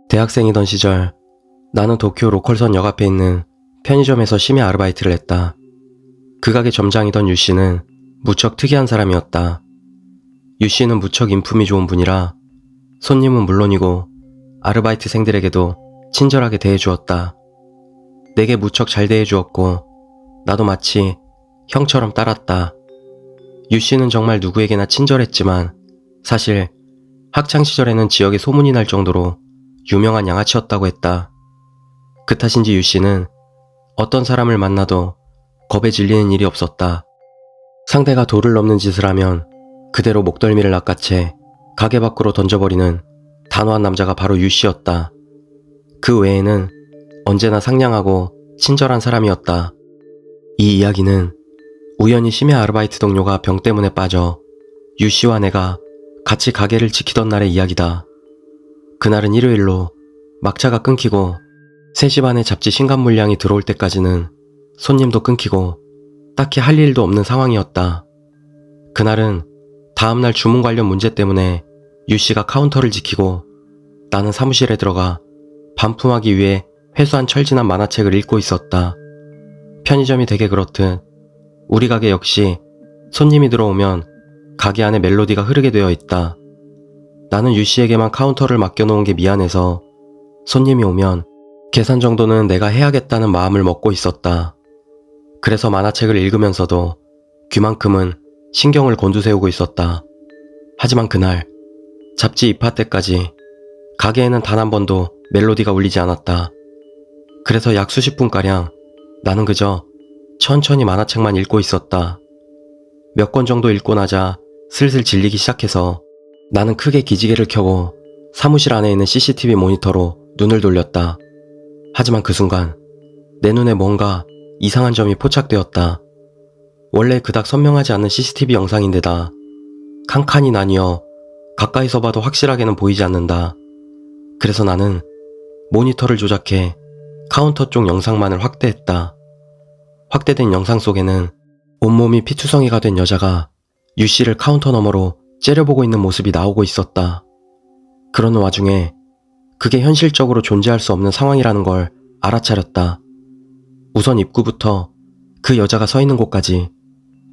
대학생이던 시절 나는 도쿄 로컬선 역 앞에 있는 편의점에서 심야 아르바이트를 했다. 그 가게 점장이던 유씨는 무척 특이한 사람이었다. 유씨는 무척 인품이 좋은 분이라 손님은 물론이고 아르바이트생들에게도 친절하게 대해주었다. 내게 무척 잘 대해주었고 나도 마치 형처럼 따랐다. 유씨는 정말 누구에게나 친절했지만 사실 학창시절에는 지역에 소문이 날 정도로 유명한 양아치였다고 했다. 그 탓인지 유씨는 어떤 사람을 만나도 겁에 질리는 일이 없었다. 상대가 도를 넘는 짓을 하면 그대로 목덜미를 낚아채 가게 밖으로 던져버리는 단호한 남자가 바로 유씨였다. 그 외에는 언제나 상냥하고 친절한 사람이었다. 이 이야기는 우연히 심야 아르바이트 동료가 병 때문에 빠져 유씨와 내가 같이 가게를 지키던 날의 이야기다. 그날은 일요일로 막차가 끊기고 3시 반에 잡지 신간 물량이 들어올 때까지는 손님도 끊기고 딱히 할 일도 없는 상황이었다. 그날은 다음날 주문 관련 문제 때문에 유씨가 카운터를 지키고 나는 사무실에 들어가 반품하기 위해 회수한 철진한 만화책을 읽고 있었다. 편의점이 되게 그렇듯 우리 가게 역시 손님이 들어오면 가게 안에 멜로디가 흐르게 되어 있다. 나는 유씨에게만 카운터를 맡겨놓은 게 미안해서 손님이 오면 계산 정도는 내가 해야겠다는 마음을 먹고 있었다. 그래서 만화책을 읽으면서도 귀만큼은 신경을 곤두세우고 있었다. 하지만 그날 잡지 입하 때까지 가게에는 단 한 번도 멜로디가 울리지 않았다. 그래서 약 수십 분가량 나는 그저 천천히 만화책만 읽고 있었다. 몇 권 정도 읽고 나자 슬슬 질리기 시작해서 나는 크게 기지개를 켜고 사무실 안에 있는 CCTV 모니터로 눈을 돌렸다. 하지만 그 순간 내 눈에 뭔가 이상한 점이 포착되었다. 원래 그닥 선명하지 않은 CCTV 영상인데다 칸칸이 나뉘어 가까이서 봐도 확실하게는 보이지 않는다. 그래서 나는 모니터를 조작해 카운터 쪽 영상만을 확대했다. 확대된 영상 속에는 온몸이 피투성이가 된 여자가 유씨를 카운터 너머로 째려보고 있는 모습이 나오고 있었다. 그러는 와중에 그게 현실적으로 존재할 수 없는 상황이라는 걸 알아차렸다. 우선 입구부터 그 여자가 서 있는 곳까지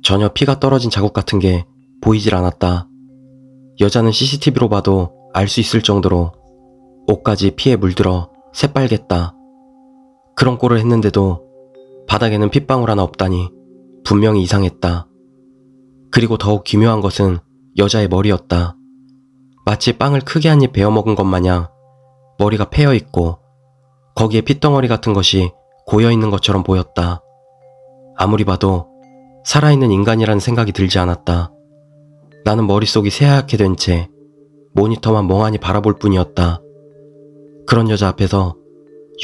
전혀 피가 떨어진 자국 같은 게 보이질 않았다. 여자는 CCTV로 봐도 알 수 있을 정도로 옷까지 피에 물들어 새빨갰다. 그런 꼴을 했는데도 바닥에는 핏방울 하나 없다니 분명히 이상했다. 그리고 더욱 기묘한 것은 여자의 머리였다. 마치 빵을 크게 한 입 베어먹은 것 마냥 머리가 패여있고 거기에 핏덩어리 같은 것이 고여있는 것처럼 보였다. 아무리 봐도 살아있는 인간이라는 생각이 들지 않았다. 나는 머릿속이 새하얗게 된 채 모니터만 멍하니 바라볼 뿐이었다. 그런 여자 앞에서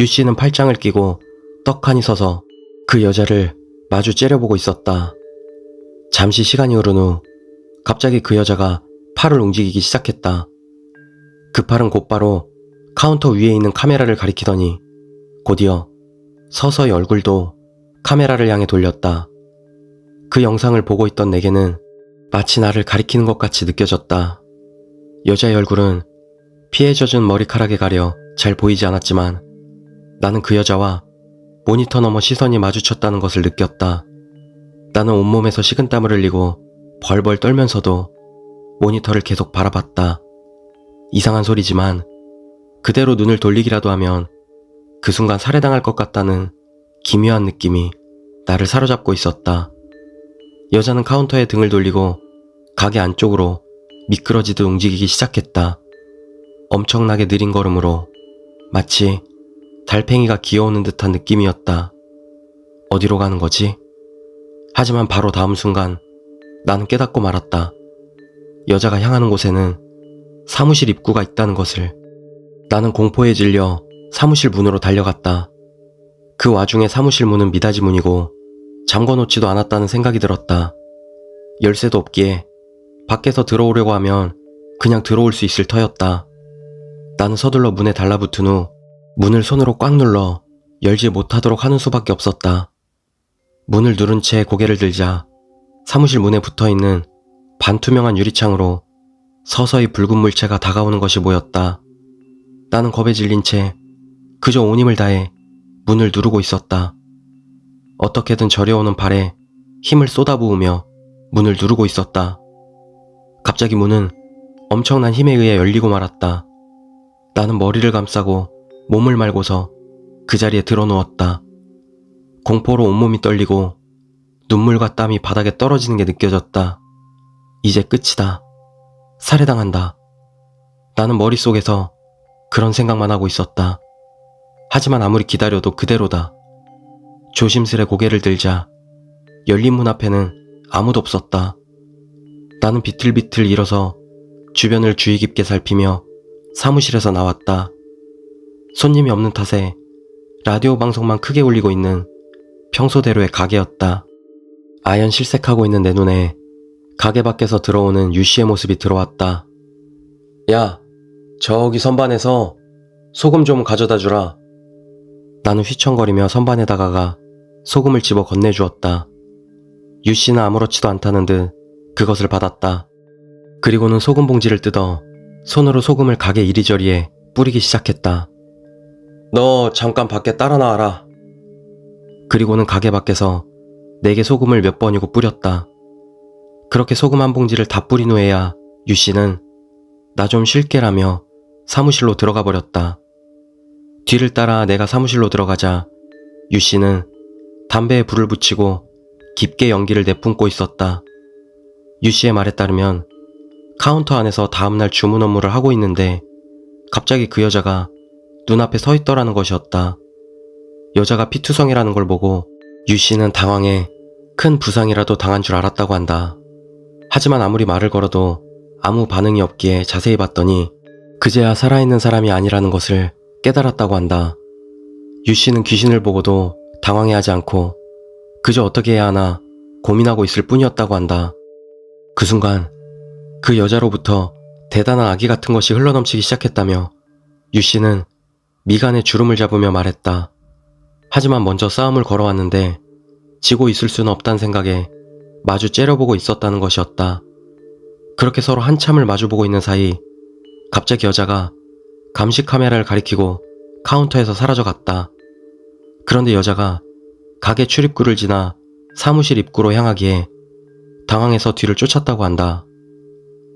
유씨는 팔짱을 끼고 떡하니 서서 그 여자를 마주 째려보고 있었다. 잠시 시간이 흐른 후 갑자기 그 여자가 팔을 움직이기 시작했다. 그 팔은 곧바로 카운터 위에 있는 카메라를 가리키더니 곧이어 서서히 얼굴도 카메라를 향해 돌렸다. 그 영상을 보고 있던 내게는 마치 나를 가리키는 것 같이 느껴졌다. 여자의 얼굴은 피에 젖은 머리카락에 가려 잘 보이지 않았지만 나는 그 여자와 모니터 너머 시선이 마주쳤다는 것을 느꼈다. 나는 온몸에서 식은땀을 흘리고 벌벌 떨면서도 모니터를 계속 바라봤다. 이상한 소리지만 그대로 눈을 돌리기라도 하면 그 순간 살해당할 것 같다는 기묘한 느낌이 나를 사로잡고 있었다. 여자는 카운터에 등을 돌리고 가게 안쪽으로 미끄러지듯 움직이기 시작했다. 엄청나게 느린 걸음으로 마치 달팽이가 기어오는 듯한 느낌이었다. 어디로 가는 거지? 하지만 바로 다음 순간 나는 깨닫고 말았다. 여자가 향하는 곳에는 사무실 입구가 있다는 것을. 나는 공포에 질려 사무실 문으로 달려갔다. 그 와중에 사무실 문은 미닫이 문이고 잠궈놓지도 않았다는 생각이 들었다. 열쇠도 없기에 밖에서 들어오려고 하면 그냥 들어올 수 있을 터였다. 나는 서둘러 문에 달라붙은 후 문을 손으로 꽉 눌러 열지 못하도록 하는 수밖에 없었다. 문을 누른 채 고개를 들자 사무실 문에 붙어있는 반투명한 유리창으로 서서히 붉은 물체가 다가오는 것이 보였다. 나는 겁에 질린 채 그저 온 힘을 다해 문을 누르고 있었다. 어떻게든 저려오는 발에 힘을 쏟아부으며 문을 누르고 있었다. 갑자기 문은 엄청난 힘에 의해 열리고 말았다. 나는 머리를 감싸고 몸을 말고서 그 자리에 드러누웠다. 공포로 온몸이 떨리고 눈물과 땀이 바닥에 떨어지는 게 느껴졌다. 이제 끝이다. 살해당한다. 나는 머릿속에서 그런 생각만 하고 있었다. 하지만 아무리 기다려도 그대로다. 조심스레 고개를 들자 열린 문 앞에는 아무도 없었다. 나는 비틀비틀 일어서 주변을 주의 깊게 살피며 사무실에서 나왔다. 손님이 없는 탓에 라디오 방송만 크게 울리고 있는 평소대로의 가게였다. 아연 실색하고 있는 내 눈에 가게 밖에서 들어오는 유씨의 모습이 들어왔다. 야, 저기 선반에서 소금 좀 가져다 주라. 나는 휘청거리며 선반에 다가가 소금을 집어 건네주었다. 유씨는 아무렇지도 않다는 듯 그것을 받았다. 그리고는 소금 봉지를 뜯어 손으로 소금을 가게 이리저리에 뿌리기 시작했다. 너 잠깐 밖에 따라 나와라. 그리고는 가게 밖에서 내게 소금을 몇 번이고 뿌렸다. 그렇게 소금 한 봉지를 다 뿌린 후에야 유씨는 나 좀 쉴게라며 사무실로 들어가 버렸다. 뒤를 따라 내가 사무실로 들어가자 유씨는 담배에 불을 붙이고 깊게 연기를 내뿜고 있었다. 유씨의 말에 따르면 카운터 안에서 다음날 주문 업무를 하고 있는데 갑자기 그 여자가 눈앞에 서 있더라는 것이었다. 여자가 피투성이라는 걸 보고 유씨는 당황해 큰 부상이라도 당한 줄 알았다고 한다. 하지만 아무리 말을 걸어도 아무 반응이 없기에 자세히 봤더니 그제야 살아있는 사람이 아니라는 것을 깨달았다고 한다. 유씨는 귀신을 보고도 당황해하지 않고 그저 어떻게 해야 하나 고민하고 있을 뿐이었다고 한다. 그 순간 그 여자로부터 대단한 악의 같은 것이 흘러넘치기 시작했다며 유씨는 미간에 주름을 잡으며 말했다. 하지만 먼저 싸움을 걸어왔는데 지고 있을 수는 없다는 생각에 마주 째려보고 있었다는 것이었다. 그렇게 서로 한참을 마주보고 있는 사이 갑자기 여자가 감시 카메라를 가리키고 카운터에서 사라져갔다. 그런데 여자가 가게 출입구를 지나 사무실 입구로 향하기에 당황해서 뒤를 쫓았다고 한다.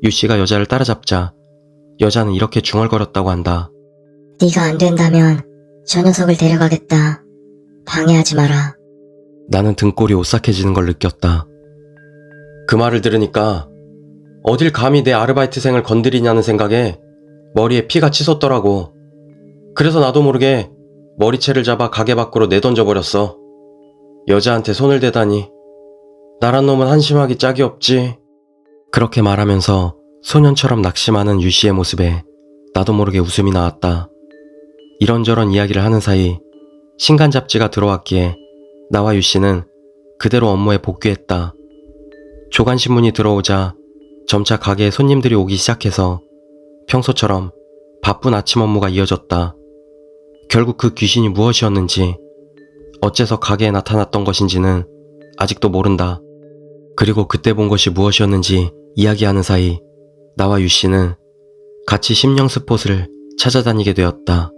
유씨가 여자를 따라잡자 여자는 이렇게 중얼거렸다고 한다. 네가 안 된다면 저 녀석을 데려가겠다. 방해하지 마라. 나는 등골이 오싹해지는 걸 느꼈다. 그 말을 들으니까 어딜 감히 내 아르바이트생을 건드리냐는 생각에 머리에 피가 치솟더라고. 그래서 나도 모르게 머리채를 잡아 가게 밖으로 내던져버렸어. 여자한테 손을 대다니. 나란 놈은 한심하기 짝이 없지. 그렇게 말하면서 소년처럼 낙심하는 유씨의 모습에 나도 모르게 웃음이 나왔다. 이런저런 이야기를 하는 사이 신간 잡지가 들어왔기에 나와 유씨는 그대로 업무에 복귀했다. 조간신문이 들어오자 점차 가게에 손님들이 오기 시작해서 평소처럼 바쁜 아침 업무가 이어졌다. 결국 그 귀신이 무엇이었는지 어째서 가게에 나타났던 것인지는 아직도 모른다. 그리고 그때 본 것이 무엇이었는지 이야기하는 사이 나와 유씨는 같이 심령 스폿을 찾아다니게 되었다.